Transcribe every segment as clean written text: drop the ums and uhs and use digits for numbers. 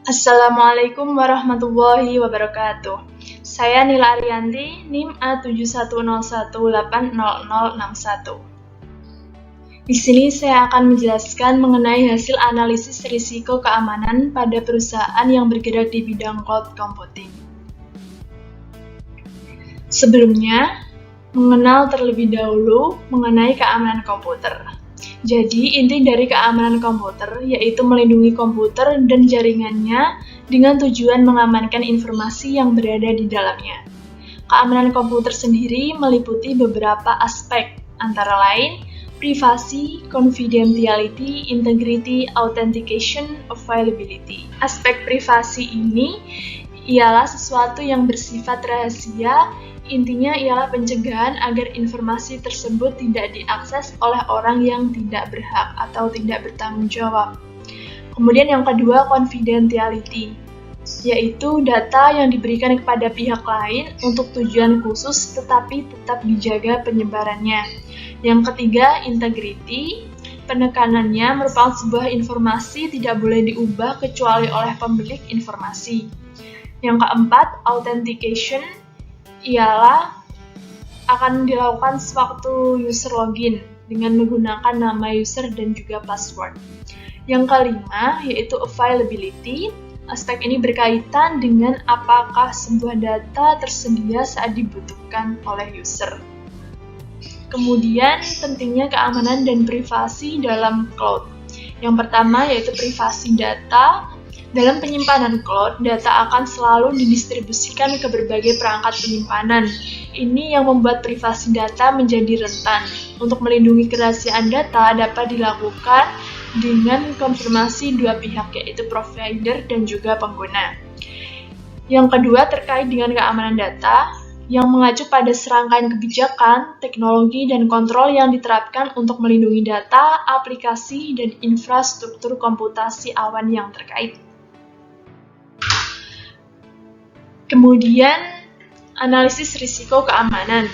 Assalamualaikum warahmatullahi wabarakatuh. Saya Nila Ariyanti, NIM A7101800061. Di sini saya akan menjelaskan mengenai hasil analisis risiko keamanan pada perusahaan yang bergerak di bidang cloud computing. Sebelumnya, mengenal terlebih dahulu mengenai keamanan komputer. Jadi, inti dari keamanan komputer yaitu melindungi komputer dan jaringannya dengan tujuan mengamankan informasi yang berada di dalamnya. Keamanan komputer sendiri meliputi beberapa aspek, antara lain privasi, confidentiality, integrity, authentication, availability. Aspek privasi ini ialah sesuatu yang bersifat rahasia. Intinya ialah pencegahan agar informasi tersebut tidak diakses oleh orang yang tidak berhak atau tidak bertanggung jawab. Kemudian yang kedua, confidentiality, yaitu data yang diberikan kepada pihak lain untuk tujuan khusus tetapi tetap dijaga penyebarannya. Yang ketiga, integrity, penekanannya merupakan sebuah informasi tidak boleh diubah kecuali oleh pemilik informasi. Yang keempat, authentication, ialah akan dilakukan sewaktu user login dengan menggunakan nama user dan juga password. Yang kelima, yaitu availability. Aspek ini berkaitan dengan apakah sebuah data tersedia saat dibutuhkan oleh user. Kemudian, pentingnya keamanan dan privasi dalam cloud. Yang pertama, yaitu privasi data. Dalam penyimpanan cloud, data akan selalu didistribusikan ke berbagai perangkat penyimpanan. Ini yang membuat privasi data menjadi rentan. Untuk melindungi kerahasiaan data dapat dilakukan dengan konfirmasi dua pihak, yaitu provider dan juga pengguna. Yang kedua, terkait dengan keamanan data, yang mengacu pada serangkaian kebijakan, teknologi, dan kontrol yang diterapkan untuk melindungi data, aplikasi, dan infrastruktur komputasi awan yang terkait. Kemudian, analisis risiko keamanan.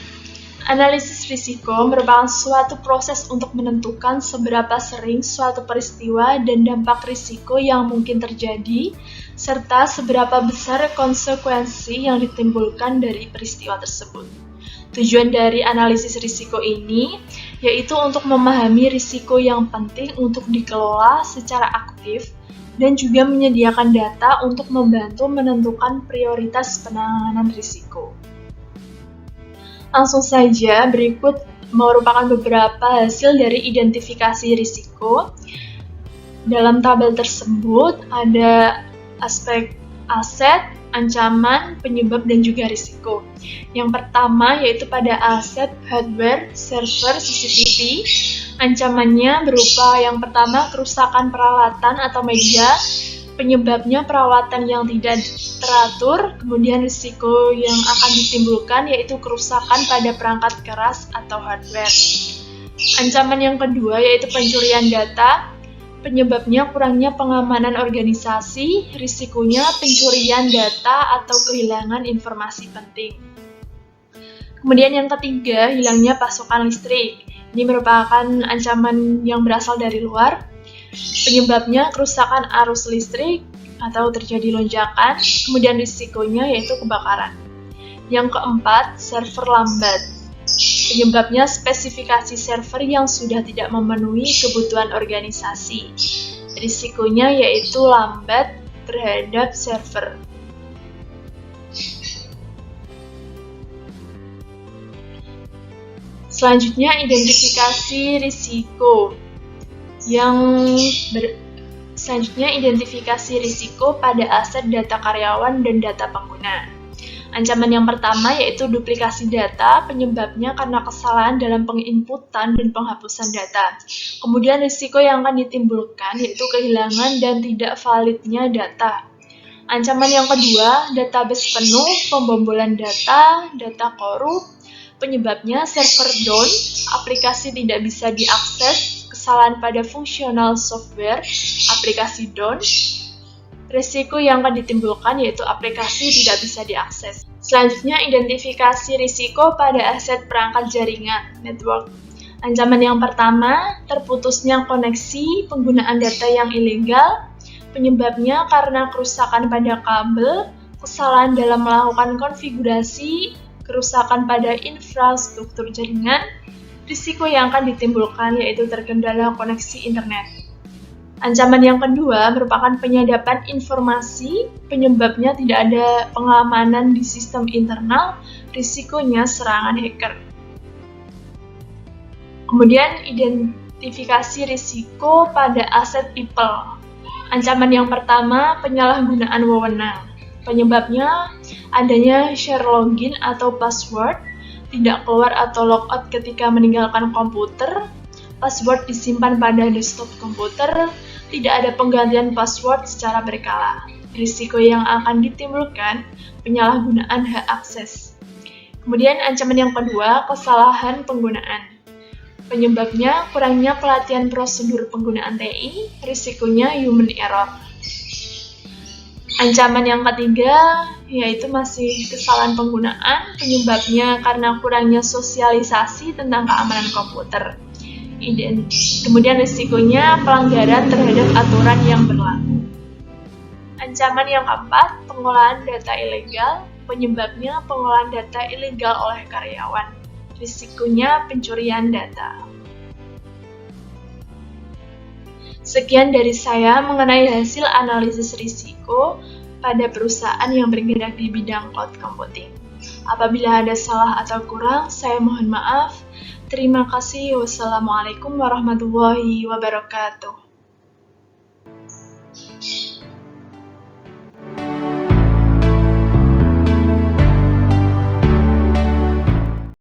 Analisis risiko merupakan suatu proses untuk menentukan seberapa sering suatu peristiwa dan dampak risiko yang mungkin terjadi, serta seberapa besar konsekuensi yang ditimbulkan dari peristiwa tersebut. Tujuan dari analisis risiko ini yaitu untuk memahami risiko yang penting untuk dikelola secara aktif, dan juga menyediakan data untuk membantu menentukan prioritas penanganan risiko. Langsung saja, berikut merupakan beberapa hasil dari identifikasi risiko. Dalam tabel tersebut ada aspek aset, ancaman, penyebab, dan juga risiko. Yang pertama yaitu pada aset hardware, server, CCTV. Ancamannya berupa yang pertama kerusakan peralatan atau media, penyebabnya perawatan yang tidak teratur, kemudian risiko yang akan ditimbulkan yaitu kerusakan pada perangkat keras atau hardware. Ancaman yang kedua yaitu pencurian data, penyebabnya kurangnya pengamanan organisasi, risikonya pencurian data atau kehilangan informasi penting. Kemudian yang ketiga, hilangnya pasokan listrik. Ini merupakan ancaman yang berasal dari luar. Penyebabnya kerusakan arus listrik atau terjadi lonjakan, kemudian risikonya yaitu kebakaran. Yang keempat, server lambat. Penyebabnya spesifikasi server yang sudah tidak memenuhi kebutuhan organisasi. Risikonya yaitu lambat terhadap server. Selanjutnya, identifikasi risiko. Selanjutnya, identifikasi risiko pada aset data karyawan dan data pengguna. Ancaman yang pertama yaitu duplikasi data, penyebabnya karena kesalahan dalam penginputan dan penghapusan data. Kemudian risiko yang akan ditimbulkan yaitu kehilangan dan tidak validnya data. Ancaman yang kedua, database penuh, pembobolan data, data korup, penyebabnya server down, aplikasi tidak bisa diakses, kesalahan pada fungsional software, aplikasi down. Risiko yang akan ditimbulkan yaitu aplikasi tidak bisa diakses. Selanjutnya, identifikasi risiko pada aset perangkat jaringan, network. Ancaman yang pertama, terputusnya koneksi, penggunaan data yang ilegal, Penyebabnya karena kerusakan pada kabel, kesalahan dalam melakukan konfigurasi, kerusakan pada infrastruktur jaringan, risiko yang akan ditimbulkan yaitu terkendala koneksi internet. Ancaman yang kedua merupakan penyadapan informasi, penyebabnya tidak ada pengamanan di sistem internal, risikonya serangan hacker. Kemudian identifikasi risiko pada aset people. Ancaman yang pertama, penyalahgunaan wewenang. Penyebabnya adanya share login atau password, tidak keluar atau logout ketika meninggalkan komputer, password disimpan pada desktop komputer, tidak ada penggantian password secara berkala. Risiko yang akan ditimbulkan penyalahgunaan hak akses. Kemudian ancaman yang kedua, kesalahan penggunaan. Penyebabnya kurangnya pelatihan prosedur penggunaan TI, risikonya human error. Ancaman yang ketiga yaitu masih kesalahan penggunaan, penyebabnya karena kurangnya sosialisasi tentang keamanan komputer. Kemudian risikonya pelanggaran terhadap aturan yang berlaku. Ancaman yang keempat, pengolahan data ilegal, penyebabnya pengolahan data ilegal oleh karyawan. Risikonya pencurian data. Sekian dari saya mengenai hasil analisis risiko pada perusahaan yang bergerak di bidang cloud computing. Apabila ada salah atau kurang, saya mohon maaf. Terima kasih. Wassalamualaikum warahmatullahi wabarakatuh.